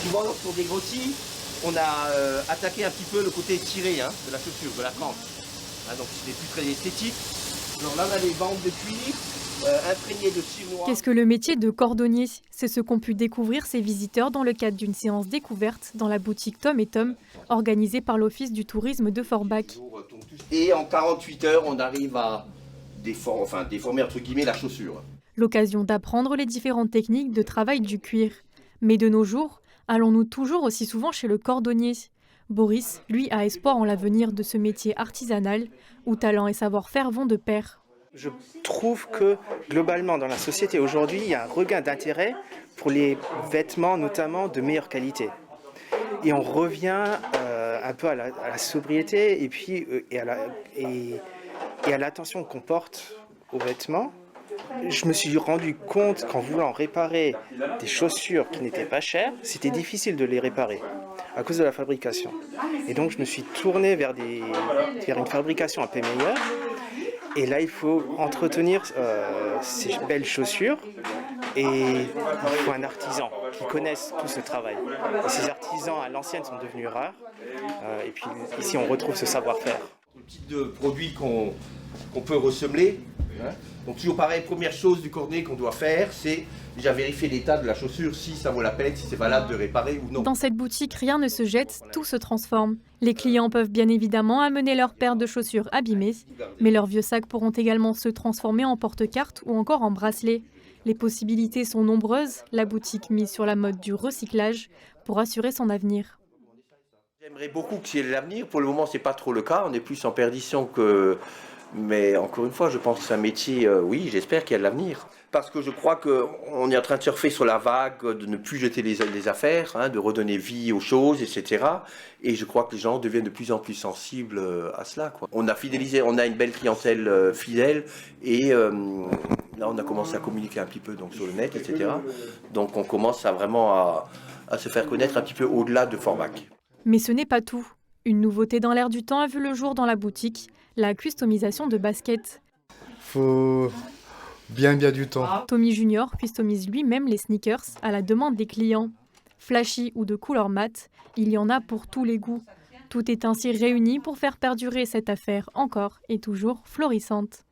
Souvent, lorsqu'on dégrossit, on a attaqué un petit peu le côté tiré hein, de la chaussure, de la crampe. Hein, donc ce n'est plus très esthétique. Alors là, on a les bandes de cuir imprégnées de cire noire. Qu'est-ce que le métier de cordonnier? C'est ce qu'ont pu découvrir ces visiteurs dans le cadre d'une séance découverte dans la boutique Tom et Tom, organisée par l'Office du tourisme de Forbach. Et en 48 heures, on arrive à déformer entre guillemets la chaussure. L'occasion d'apprendre les différentes techniques de travail du cuir. Mais de nos jours, allons-nous toujours aussi souvent chez le cordonnier? Boris, lui, a espoir en l'avenir de ce métier artisanal où talent et savoir-faire vont de pair. Je trouve que globalement dans la société aujourd'hui, il y a un regain d'intérêt pour les vêtements notamment de meilleure qualité. Et on revient un peu à la sobriété et puis et à l'attention qu'on porte aux vêtements. Je me suis rendu compte qu'en voulant réparer des chaussures qui n'étaient pas chères, c'était difficile de les réparer à cause de la fabrication. Et donc je me suis tourné vers une fabrication un peu meilleure. Et là, il faut entretenir ces belles chaussures et il faut un artisan qui connaisse tout ce travail. Et ces artisans à l'ancienne sont devenus rares. Et puis ici, on retrouve ce savoir-faire. Le type de produit qu'on peut ressemeler. Hein. Donc toujours pareil, première chose du cordonnier qu'on doit faire, c'est déjà vérifier l'état de la chaussure, si ça vaut la peine, si c'est valable de réparer ou non. Dans cette boutique, rien ne se jette, tout se transforme. Les clients peuvent bien évidemment amener leur paire de chaussures abîmées, mais leurs vieux sacs pourront également se transformer en porte-cartes ou encore en bracelets. Les possibilités sont nombreuses, la boutique mise sur la mode du recyclage pour assurer son avenir. J'aimerais beaucoup que c'est l'avenir, pour le moment c'est pas trop le cas, on est plus en perdition que... Mais encore une fois, je pense que c'est un métier, oui, j'espère qu'il y a de l'avenir. Parce que je crois qu'on est en train de surfer sur la vague, de ne plus jeter les affaires, hein, de redonner vie aux choses, etc. Et je crois que les gens deviennent de plus en plus sensibles à cela, quoi. On a fidélisé, on a une belle clientèle fidèle et là on a commencé à communiquer un petit peu donc, sur le net, etc. Donc on commence à vraiment à se faire connaître un petit peu au-delà de Forbach. Mais ce n'est pas tout. Une nouveauté dans l'air du temps a vu le jour dans la boutique, la customisation de baskets. Faut bien du temps. Tommy Junior customise lui-même les sneakers à la demande des clients. Flashy ou de couleur mat, il y en a pour tous les goûts. Tout est ainsi réuni pour faire perdurer cette affaire encore et toujours florissante.